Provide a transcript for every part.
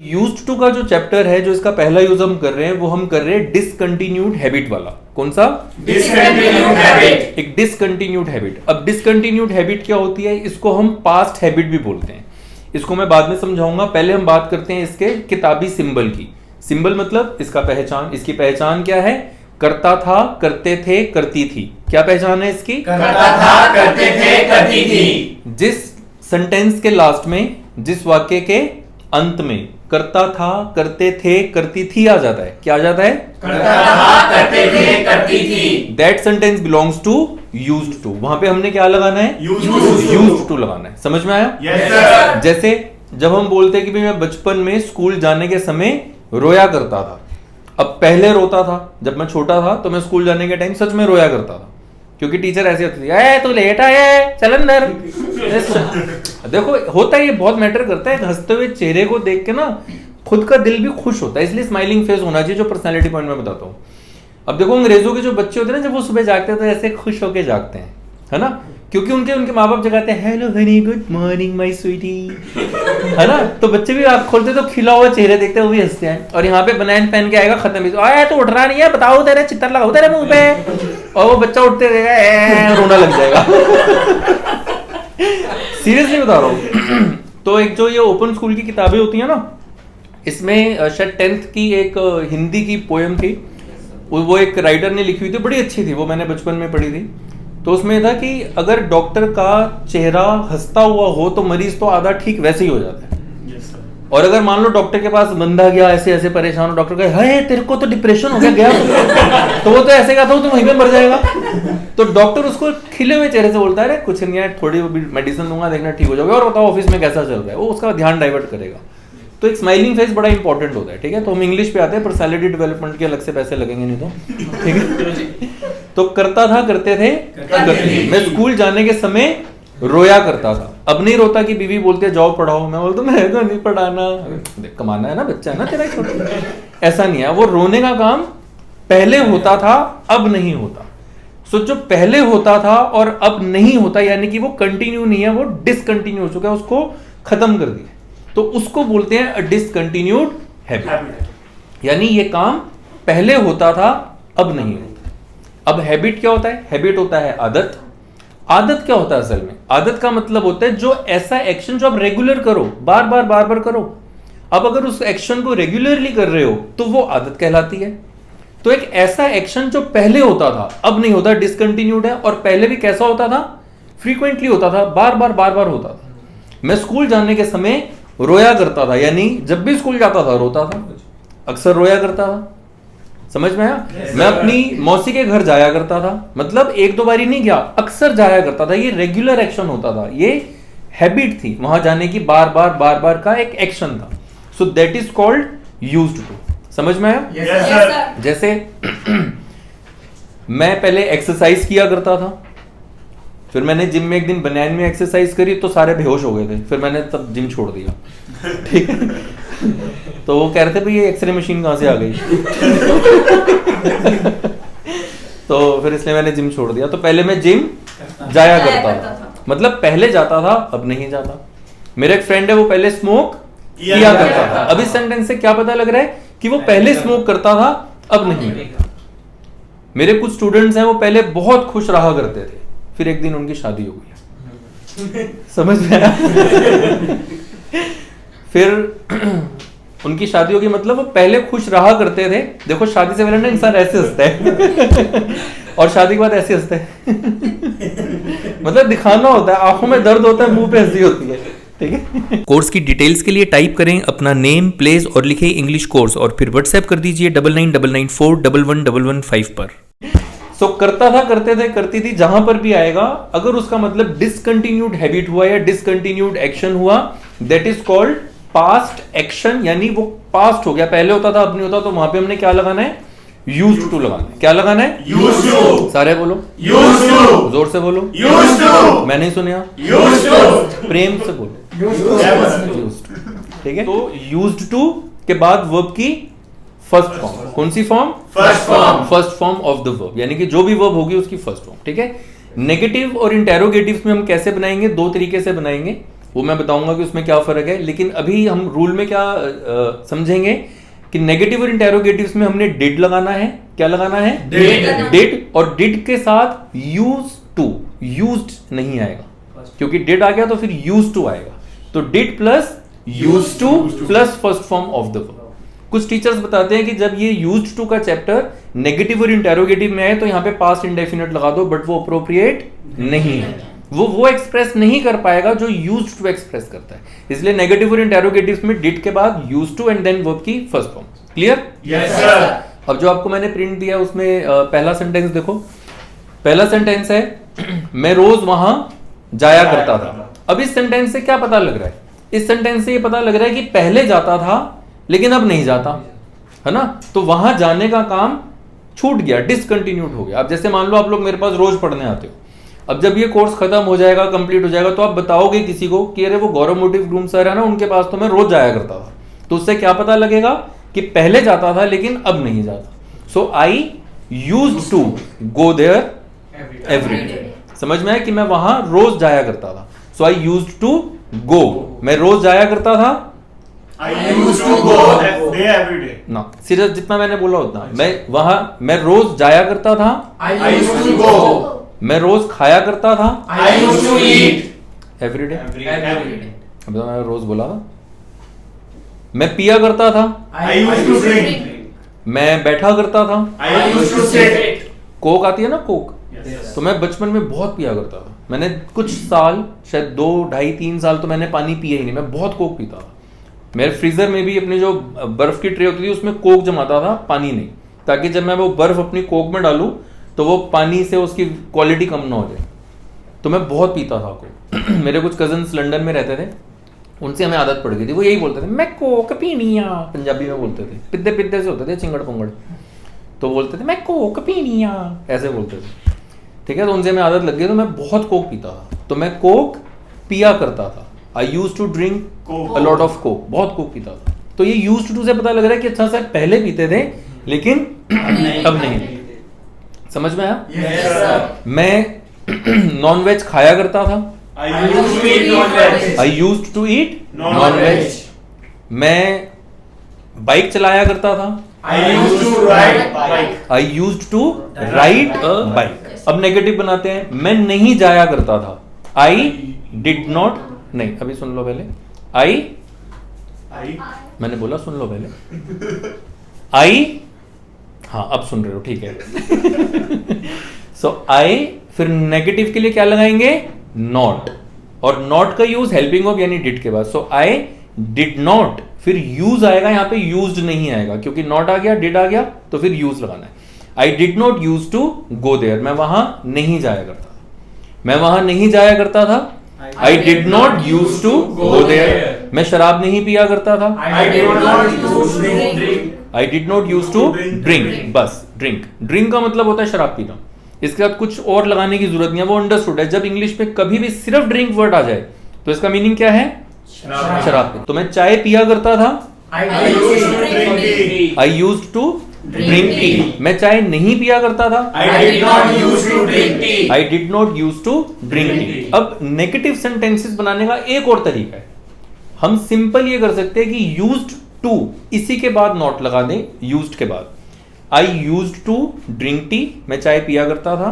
Used to का जो chapter है, जो इसका पहला यूज हम कर रहे हैं, वो हम कर रहे हैं डिसकंटिन्यूड हैबिट वाला। कौन सा? Discontinued habit. एक डिसकंटिन्यूड हैबिट। अब डिसकंटिन्यूड हैबिट क्या होती है? इसको हम पास्ट हैबिट भी बोलते हैं। इसको मैं बाद में समझाऊंगा, पहले हम बात करते हैं इसके किताबी सिंबल की। सिंबल मतलब इसका पहचान। इसकी पहचान क्या है? करता था, करते थे, करती थी। क्या पहचान है इसकी? करता था, करते थे, करती थी। जिस सेंटेंस के लास्ट में, जिस वाक्य के अंत में करता था, करते थे, करती थी आ जाता है, क्या आ जाता है? करता था, करते थे, करती थी। That sentence belongs to used to. वहां पे हमने क्या लगाना है? यूज्ड टू लगाना है। समझ में आया? Yes sir. जैसे जब हम बोलते हैं कि भाई मैं बचपन में स्कूल जाने के समय रोया करता था। अब पहले रोता था, जब मैं छोटा था तो मैं स्कूल जाने के टाइम सच में रोया करता था, क्योंकि टीचर ऐसे होती थी, ए तू लेट आया है, चल अंदर। देखो होता है, ये बहुत मैटर करता है। हंसते हुए चेहरे को देख के ना खुद का दिल भी खुश होता है, इसलिए स्माइलिंग फेस होना चाहिए, जो पर्सनालिटी पॉइंट में बताता हूँ। अब देखो अंग्रेजों के जो बच्चे होते हैं ना, जब वो सुबह जागते हैं तो ऐसे खुश होके जागते हैं, है ना, क्योंकि उनके माँ बाप जगाते हैं, hello honey, good morning my sweetie, है ना। तो बच्चे भी आँख खोलते तो खिला हुआ चेहरे देखते हैं, वो भी हंसते हैं। और यहाँ पे बनैन पहन के आएगा, खत्म भी, आया तो उठ रहा नहीं है, बताओ तेरे चित्तर लगाओ तेरे मुंह पे, और वो बच्चा उठते रहेगा, रोना लग जाएगा। सीरियसली बता रहा हूँ। तो एक जो ये ओपन स्कूल की किताबें होती है ना, इसमें शायद 10th की एक हिंदी की पोएम थी, वो एक राइटर ने लिखी हुई थी, बड़ी अच्छी थी, वो मैंने बचपन में पढ़ी थी। तो उसमें था कि अगर डॉक्टर का चेहरा हंसता हुआ हो तो मरीज तो आधा ठीक वैसे ही हो जाता है। और अगर मान लो डॉक्टर के पास बंदा गया ऐसे ऐसे परेशान हो, डॉक्टर कहे हे तेरे को तो डिप्रेशन हो गया तो वो तो ऐसे कहता हूँ तो वहीं पे मर जाएगा। तो डॉक्टर उसको खिले हुए चेहरे से बोलता है, कुछ नहीं है, थोड़ी मेडिसिन दूंगा, देखना ठीक हो जाएगा, और बताओ ऑफिस में कैसा चल रहा है, वो उसका ध्यान डाइवर्ट करेगा। तो एक स्माइलिंग फेस बड़ा इंपॉर्टेंट होता है, ठीक है। तो हम इंग्लिश पे आते हैं, पर्सनालिटी डेवलपमेंट के अलग से पैसे लगेंगे नहीं तो, ठीक है। तो करता था, करते थे, करते थे। मैं स्कूल जाने के समय रोया करता था। अब नहीं रोता कि बीवी बोलते जाओ पढ़ाओ, मैं बोलता मैं तो नहीं पढ़ाना, कमाना है ना, बच्चा है ना तेरा छोटा। ऐसा नहीं है, वो रोने का काम पहले होता था, अब नहीं होता। सो जो पहले होता था और अब नहीं होता, यानी कि वो कंटिन्यू नहीं है, वो डिसकंटिन्यू हो चुका है, उसको खत्म कर दिया, तो उसको बोलते हैं डिसकंटिन्यूड हैबिट। यानी ये काम पहले होता था, अब नहीं होता। अब हैबिट क्या होता है? हैबिट होता है आदत। आदत क्या होता है असल में? आदत का मतलब होता है जो ऐसा एक्शन जो आप रेगुलर करो, बार बार करो। अब अगर उस एक्शन को रेगुलरली कर रहे हो तो वो आदत कहलाती है। तो एक ऐसा एक्शन जो पहले होता था, अब नहीं होता, डिसकंटिन्यूड है। और पहले भी कैसा होता था? फ्रीक्वेंटली होता था, बार बार होता था। मैं स्कूल जाने के समय रोया करता था, यानी जब भी स्कूल जाता था रोता था, अक्सर रोया करता था। समझ में आया? मैं अपनी मौसी के घर जाया करता था, मतलब एक दो बारी नहीं गया, अक्सर जाया करता था। ये रेगुलर एक्शन होता था, ये हैबिट थी, वहां जाने की बार बार का एक एक्शन था। So that is called used to. समझ में आया? Yes sir. जैसे मैं पहले एक्सरसाइज किया करता था, फिर मैंने जिम में एक दिन बनियान में एक्सरसाइज करी तो सारे बेहोश हो गए थे, फिर मैंने तब जिम छोड़ दिया, ठीक है। तो वो कह रहे थे भाई ये एक्सरे मशीन कहां से आ गई। तो फिर इसलिए मैंने जिम छोड़ दिया। तो पहले मैं जिम जाया करता था, मतलब पहले जाता था, अब नहीं जाता। मेरा एक फ्रेंड है, वो पहले स्मोक किया करता था। अब इस सेंटेंस से क्या पता लग रहा है कि वो पहले स्मोक करता था, अब नहीं। मेरे कुछ स्टूडेंट्स हैं, वो पहले बहुत खुश रहा करते थे, फिर एक दिन उनकी शादी हो गई। समझ में आया? फिर उनकी शादी होगी, मतलब वो पहले खुश रहा करते थे। देखो शादी से पहले ना इंसान ऐसे हंसता है और शादी के बाद ऐसे हंसता है। मतलब दिखाना होता है, आंखों में दर्द होता है, मुंह पे हंसी होती है, ठीक है। कोर्स की डिटेल्स के लिए टाइप करें अपना नेम, प्लेस और लिखें इंग्लिश कोर्स, और फिर व्हाट्सएप कर दीजिए 9999411115 पर। सो करता था, करते थे, करती थी, जहां पर भी आएगा, अगर उसका मतलब डिसकंटिन्यूड हैबिट हुआ या डिसकंटिन्यूड एक्शन हुआ, that is called past action, यानी वो पास्ट हो गया, पहले होता था, अब नहीं होता। तो वहां पे हमने क्या लगाना है? यूज्ड टू लगाना है। क्या लगाना है? Used to. सारे बोलो यूज्ड टू। जोर से बोलो यूज्ड टू। मैं नहीं सुनिया, यूज्ड टू। प्रेम से बोलो यूज्ड टू। ठीक है। तो यूज्ड टू के बाद वर्ब की फर्स्ट फॉर्म, कौन सी form? First form. First form of the verb, यानी कि जो भी वर्ब होगी उसकी फर्स्ट फॉर्म, ठीक है। नेगेटिव और इंटेरोगेटिव में हम कैसे बनाएंगे? दो तरीके से बनाएंगे। वो मैं बताऊंगा कि उसमें क्या फर्क है। लेकिन अभी हम रूल में क्या समझेंगे कि नेगेटिव और इंटेरोगेटिव्स में हमने डिड लगाना है। क्या लगाना है? डिड। और डिड के साथ यूज टू, यूज्ड नहीं आएगा, क्योंकि डिड आ गया तो फिर यूज टू आएगा। तो did plus use two plus first form of the verb. कुछ टीचर्स बताते हैं कि जब ये यूज्ड टू का चैप्टर नेगेटिव और इंटेरोगेटिव में है तो यहाँ पे पास्ट इंडेफिनिट लगा दो, बट वो अप्रोप्रिएट नहीं है। वो एक्सप्रेस नहीं कर पाएगा जो यूज्ड टू एक्सप्रेस करता है। इसलिए नेगेटिव और इंटेरोगेटिव्स में डिड के बाद used to and then verb की first form. Clear? Yes sir. अब जो आपको मैंने प्रिंट दिया उसमें पहला सेंटेंस देखो। पहला सेंटेंस है मैं रोज वहां जाया करता था। अब इस सेंटेंस से क्या पता लग रहा है? इस सेंटेंस से ये पता लग रहा है कि पहले जाता था लेकिन अब नहीं जाता, है ना। तो वहां जाने का काम छूट गया, डिसकंटिन्यूड हो गया। अब जैसे मान लो आप लोग मेरे पास रोज पढ़ने आते हो, अब जब ये कोर्स खत्म हो जाएगा, कंप्लीट हो जाएगा, तो आप बताओगे किसी को कि अरे वो गौरव मोटिव ग्रूम सर है ना, उनके पास तो मैं रोज जाया करता था। तो उससे क्या पता लगेगा कि पहले जाता था लेकिन अब नहीं जाता। So I used to go there every day. समझ में है कि मैं वहां रोज जाया करता था। सो आई यूज्ड टू गो, मैं रोज जाया करता था। I used to go there every day. ना सीरियस, जितना मैंने बोला उतना। मैं रोज जाया करता था। I used to go. मैं रोज खाया करता था। I used to eat every day. every day. अब तो मैंने रोज बोला था। मैं पिया करता था। I used to drink. मैं बैठा करता था। I used to sit. Coke आती है ना, कोक। Yes. तो मैं बचपन में बहुत पिया करता था। मैंने कुछ साल, शायद 2, 2.5, 3 साल तो मैंने पानी पिया ही नहीं, मैं बहुत कोक पीता था। मेरे फ्रीजर में भी अपनी जो बर्फ की ट्रे होती थी उसमें कोक जमाता था, पानी नहीं, ताकि जब मैं वो बर्फ अपनी कोक में डालूं तो वो पानी से उसकी क्वालिटी कम ना हो जाए। तो मैं बहुत पीता था कोक। मेरे कुछ कजन्स लंदन में रहते थे, उनसे हमें आदत पड़ गई थी, वो यही बोलते थे मैं कोक पीनी आ, पंजाबी में बोलते थे, पिद्दे पिद्दे से होते थे, चिंगड़ पुंगड़, तो बोलते थे मैं कोक पीनी आ, ऐसे बोलते थे। ठीक है, तो उनसे हमें आदत लग गई, तो मैं बहुत कोक पीता था। तो मैं कोक पिया करता था। I use to drink a lot of Coke, बहुत कोक पीता था। तो ये यूज्ड टू से पता लग रहा है कि अच्छा शायद पहले पीते थे लेकिन अब नहीं। समझ में आया? Yes, sir. मैं नॉन वेज खाया करता था। I used to eat non-veg. I used to eat Non-veg. मैं बाइक चलाया करता था। I used to ride bike. I used to ride a bike. अब नेगेटिव बनाते हैं, मैं नहीं जाया करता था। आई डिड नॉट, नहीं अभी सुन लो पहले। I मैंने बोला सुन लो पहले। आई, हाँ अब सुन रहे हो, ठीक है। सो आई, फिर नेगेटिव के लिए क्या लगाएंगे? नॉट। और नॉट का यूज हेल्पिंग ऑफ यानी डिड के बाद। सो आई डिड नॉट, फिर यूज आएगा, यहाँ पे यूज्ड नहीं आएगा क्योंकि नॉट आ गया, डिड आ गया, तो फिर यूज लगाना है। I did not use to go there, मैं वहां नहीं जाया करता था। मैं वहां नहीं जाया करता था। I did not use to go there. मैं शराब नहीं पिया करता था। I did not use to drink. I did not use to drink. बस ड्रिंक, ड्रिंक का मतलब होता है शराब पीना। इसके बाद कुछ और लगाने की जरूरत नहीं है, वो अंडरस्टूड है। जब इंग्लिश में कभी भी सिर्फ ड्रिंक वर्ड आ जाए तो इसका मीनिंग क्या है? शराब। तो मैं चाय पिया करता था। I used to drink tea. I use to drink tea. मैं चाय नहीं पिया करता था। I did not use to drink tea. I did not use to drink tea. अब नेगेटिव सेंटेंसेस बनाने का एक और तरीका है। हम सिंपल ये कर सकते हैं कि यूज्ड टू, इसी के बाद नॉट लगा दें, यूज्ड के बाद। I used to drink tea, मैं चाय पिया करता था।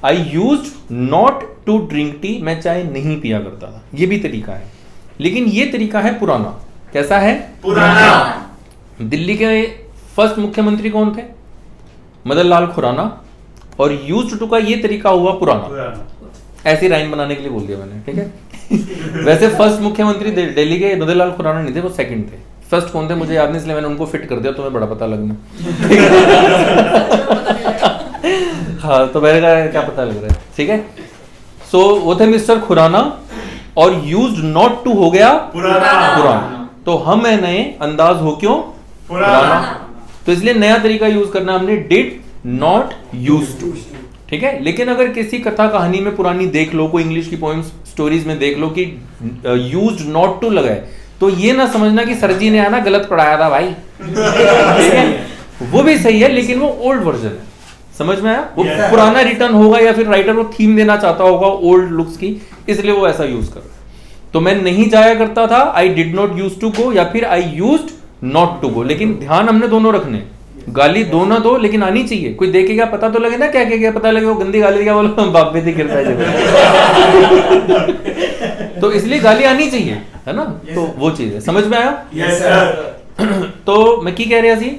I used not to drink tea, मैं चाय नहीं पिया करता था। ये भी तरीका है, लेकिन ये तरीका है पुराना। कैसा है? पुराना। दिल्ली के फर्स्ट मुख्यमंत्री कौन थे? मदन लाल खुराना। और यूज्ड टू का ये तरीका हुआ पुराना। ऐसी राइम बनाने के लिए बोल दिया मैंने, ठीक है। वैसे फर्स्ट मुख्यमंत्री दिल्ली के मदन लाल खुराना नहीं थे, वो सेकंड थे। फर्स्ट कौन थे मुझे याद नहीं, इसलिए मैंने उनको फिट कर दिया, तुम्हें बड़ा पता लगना। हाँ, तो मेरे का क्या पता लग रहा है, ठीक है। सो वो थे मिस्टर खुराना, और यूज्ड नॉट टू हो गया पुराना। तो हम है नए, अंदाज हो क्यों? पुराना। तो इसलिए नया तरीका यूज करना हमने, डिड नॉट यूज टू, ठीक है। लेकिन अगर किसी कथा कहानी में पुरानी देख लो, कोई इंग्लिश की पोएम्स स्टोरीज में देख लो कि यूज्ड नॉट टू लगा है, तो ये ना समझना कि सर जी ने आना गलत पढ़ाया था भाई, ठीक है। वो भी सही है, लेकिन वो ओल्ड वर्जन है। समझ में आया? वो पुराना रिटर्न होगा, या फिर राइटर वो थीम देना चाहता होगा ओल्ड लुक्स की, इसलिए वो ऐसा यूज कर रहा है। तो मैं नहीं जाया करता था, I did not use to go, या फिर I used not to go. लेकिन ध्यान हमने दोनों रखने, गाली दो ना दो लेकिन आनी चाहिए। कोई देखेगा पता तो लगे ना क्या क्या पता लगे वो गंदी गाली क्या बोलो बाप बेटी गिरता है तो इसलिए गाली आनी चाहिए, है ना। तो वो चीज है, समझ में आया? Yes, sir. तो मैं की कह रहा थी,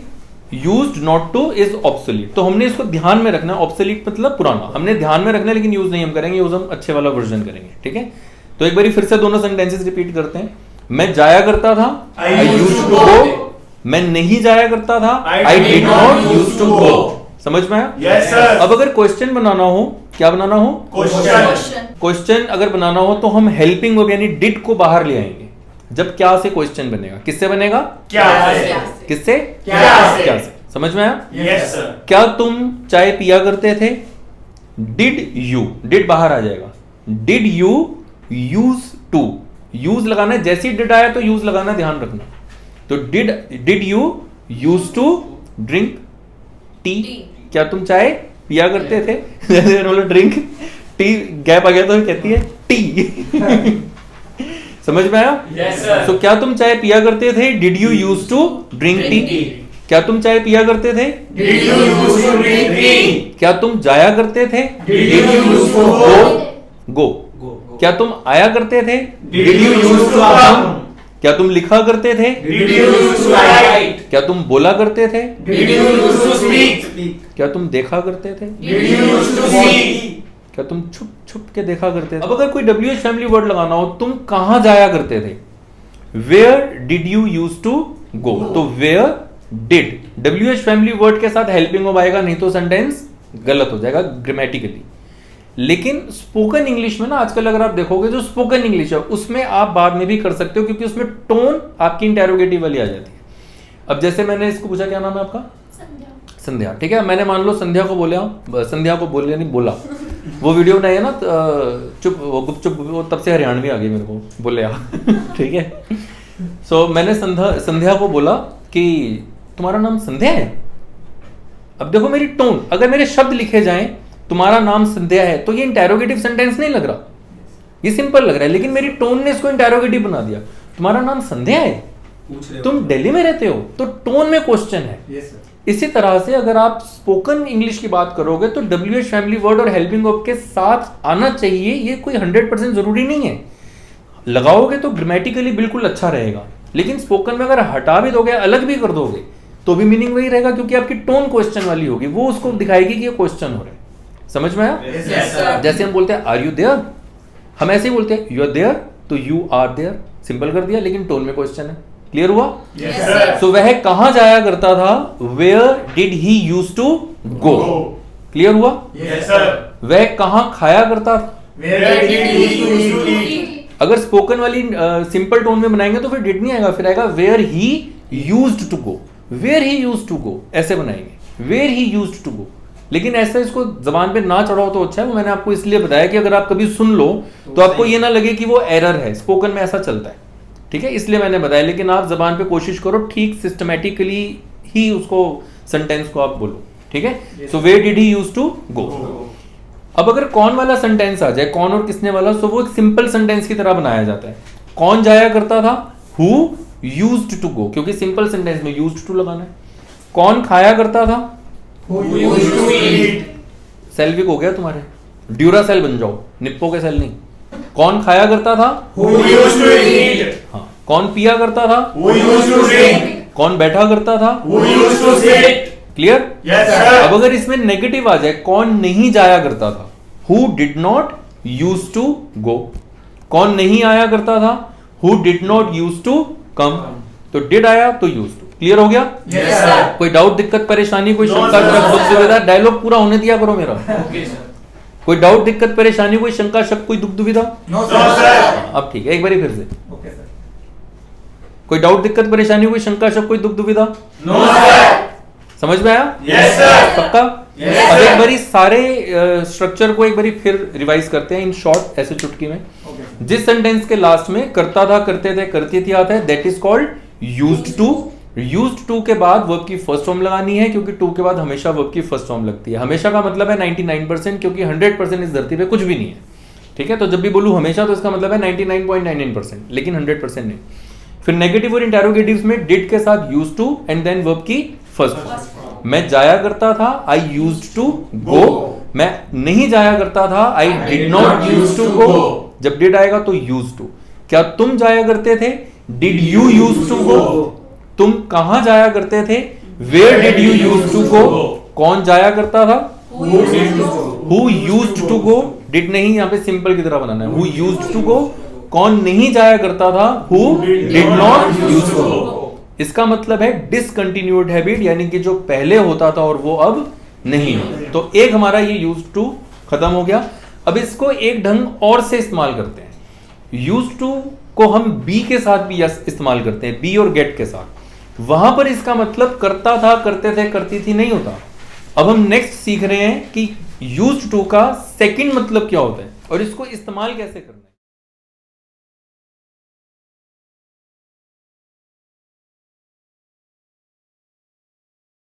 used not two is obsolete. तो हमने इसको ध्यान में रखना, ऑब्सोलीट मतलब पुराना, हमने ध्यान में रखना, लेकिन यूज नहीं हम करेंगे, यूज हम अच्छे वाला वर्जन करेंगे, ठीक है। तो एक बार फिर से दोनों सेंटेंसेस रिपीट करते हैं। मैं जाया करता था, आई यूज्ड टू गो। मैं नहीं जाया करता था, I did not use to go. समझ में आया? Yes, sir. अब अगर क्वेश्चन बनाना हो, क्या बनाना हो? Question. क्वेश्चन अगर बनाना हो तो हम हेल्पिंग वर्ब यानी डिड को बाहर ले आएंगे। जब क्या से क्वेश्चन बनेगा, किससे बनेगा? क्या से? किससे? क्या से? क्या से? समझ में आया? Yes, sir. क्या तुम चाय पिया करते थे? डिड यू, डिड बाहर आ जाएगा। Did you use to, use लगाना है, जैसे ही डिड आया तो यूज लगाना, ध्यान रखना। तो did you use to drink tea? क्या तुम चाय पिया करते थे? जैसे बोलो ड्रिंक टी, गैप आ गया तो कहती है टी समझ में आया? Yes, sir. So, क्या तुम चाय पिया करते थे? Did you use to drink tea? क्या तुम चाय पिया करते थे? Did you use to drink tea? क्या तुम जाया करते थे? Did you use to go? गो। क्या तुम आया करते थे? Did you use to come? क्या तुम लिखा करते थे? Did you use to write? क्या तुम बोला करते थे? Did you use to speak? क्या तुम देखा करते थे? Did you use to see? क्या तुम छुप छुप के देखा करते थे? अब अगर कोई WH फैमिली वर्ड लगाना हो, तुम कहां जाया करते थे? Where did you use to go? तो where did WH family word के साथ हेल्पिंग वर्ब आएगा, नहीं तो सेंटेंस गलत हो जाएगा ग्रामेटिकली। लेकिन स्पोकन इंग्लिश में ना आजकल अगर आप देखोगे, जो स्पोकन इंग्लिश है उसमें आप बाद में भी कर सकते हो, क्योंकि उसमें टोन आपकी इंटेरोगेटिव वाली आ जाती है। अब जैसे मैंने इसको पूछा, क्या नाम है आपका? संध्या। ठीक है, मैंने मान लो संध्या को बोला, संध्या को बोले नहीं बोला, वो वीडियो बनाई है ना, चुप वो गुपचुप, वो तब से हरियाणवी आ गई मेरे को, बोले ठीक है। सो मैंने संध्या को बोला कि तुम्हारा नाम संध्या है। अब देखो मेरी टोन, अगर मेरे शब्द लिखे जाएं तुम्हारा नाम संध्या है, तो ये इंटेरोगेटिव सेंटेंस नहीं लग रहा, ये सिंपल लग रहा है, लेकिन मेरी टोन ने इसको इंटेरोगेटिव बना दिया। तुम्हारा नाम संध्या है, तुम दिल्ली में रहते हो, तो टोन में क्वेश्चन है। Yes, sir. इसी तरह से अगर आप स्पोकन इंग्लिश की बात करोगे तो WH फैमिली वर्ड और हेल्पिंग वर्ब के साथ आना चाहिए, ये कोई 100% जरूरी नहीं है। लगाओगे तो ग्रामेटिकली बिल्कुल अच्छा रहेगा, लेकिन स्पोकन में अगर हटा भी दोगे, अलग भी कर दोगे, तो भी मीनिंग वही रहेगा, क्योंकि आपकी टोन क्वेश्चन वाली होगी, वो उसको दिखाएगी कि ये क्वेश्चन हो रहा है। समझ में आया? Yes, sir. जैसे हम बोलते हैं आर यू देयर, हम ऐसे ही बोलते हैं यू आर देयर, तो यू आर देयर, सिंपल कर दिया, लेकिन टोन में क्वेश्चन है। क्लियर हुआ? Yes, sir. सो वह कहां जाया करता था? Where did he use to go? Clear हुआ? Yes, sir. वह कहां खाया करता था? Where did he use to eat? अगर स्पोकन वाली सिंपल टोन में बनाएंगे तो फिर डिड नहीं आएगा, फिर आएगा where he used to go. Where he used to go ऐसे बनाएंगे, where he used to go. लेकिन ऐसा इसको जबान पे ना चढ़ाओ तो अच्छा है। वो मैंने आपको इसलिए बताया कि अगर आप कभी सुन लो तो आपको ये ना लगे कि वो एरर है, स्पोकन में ऐसा चलता है, ठीक है, इसलिए मैंने बताया। लेकिन आप जबान पे कोशिश करो ठीक सिस्टमेटिकली ही उसको सेंटेंस को आप बोलो, ठीक है। So where did he use to go. अब अगर कौन वाला सेंटेंस आ जाए, कौन और किसने वाला, सो वो एक सिंपल सेंटेंस की तरह बनाया जाता है। कौन जाया करता था? हु यूज्ड टू गो, क्योंकि सिंपल सेंटेंस में यूज्ड टू लगाना है। कौन खाया करता था? Who used to eat? सेल्विक हो गया तुम्हारे, ड्यूरा सेल बन जाओ, निप्पो के सेल नहीं। कौन खाया करता था? Who used to eat? हाँ। कौन पिया करता था? Who used to drink? कौन बैठा करता था? Who used to sit? Clear? Yes, sir. अब अगर इसमें नेगेटिव आ जाए, कौन नहीं जाया करता था? Who did not use to go. कौन नहीं आया करता था? Who did not use to come. तो डिड आया तो यूज टू। क्लियर हो गया? Yes, sir. कोई डाउट, दिक्कत, परेशानी, कोई No, शंका, sir. शक, दुख, दुविधा? डायलॉग पूरा होने दिया करो मेरा। Okay, sir. कोई डाउट, दिक्कत, परेशानी, कोई शंका, शक, कोई दुख, दुविधा? No, sir. अब ठीक है, एक बार फिर से। Okay, sir. कोई डाउट, दिक्कत, परेशानी, कोई शंका, शक, कोई दुख, दुविधा? No, sir. समझ में आया? Yes, sir. पक्का? Yes, अब sir. एक बारी सारे स्ट्रक्चर को एक बारी फिर रिवाइज करते हैं इन शॉर्ट, ऐसे चुटकी में। Okay. जिस सेंटेंस के लास्ट में करता था, करते थे, करती थी आता है, that is called used to. Used to के बाद वर्ब की फर्स्ट फॉर्म लगानी है, क्योंकि टू के बाद हमेशा वर्ब की फर्स्ट फॉर्म लगती है। हमेशा का मतलब है 99%, क्योंकि 100% इस धरती पे कुछ भी नहीं है। ठीक है, तो जब भी बोलूँ हमेशा तो इसका मतलब है 99.99%, लेकिन 100% नहीं। फिर नेगेटिव और इंटेरोगेटिव्स में डिड के साथ used to and then verb की फर्स्ट। मैं जाया करता था, आई यूज्ड टू गो। मैं नहीं जाया करता था, I did not used to go. जब डिड आएगा तो यूज्ड टू। क्या तुम जाया करते थे? Did you used to go. तुम कहां जाया करते थे? Where did you used to go. कौन जाया करता था? Who used to go. Did नहीं, यहां पे सिंपल की तरह बनाना है। Who used to go. कौन नहीं जाया करता था? Who did not use to go. इसका मतलब है डिसकंटिन्यूड हैबिट, यानी कि जो पहले होता था और वो अब नहीं। तो एक हमारा ये यूज टू खत्म हो गया। अब इसको एक ढंग और से इस्तेमाल करते हैं। यूज टू को हम बी के साथ भी इस्तेमाल करते हैं, बी और गेट के साथ। वहां पर इसका मतलब करता था, करते थे, करती थी नहीं होता। अब हम नेक्स्ट सीख रहे हैं कि यूज्ड टू का सेकंड मतलब क्या होता है और इसको इस्तेमाल कैसे करना है।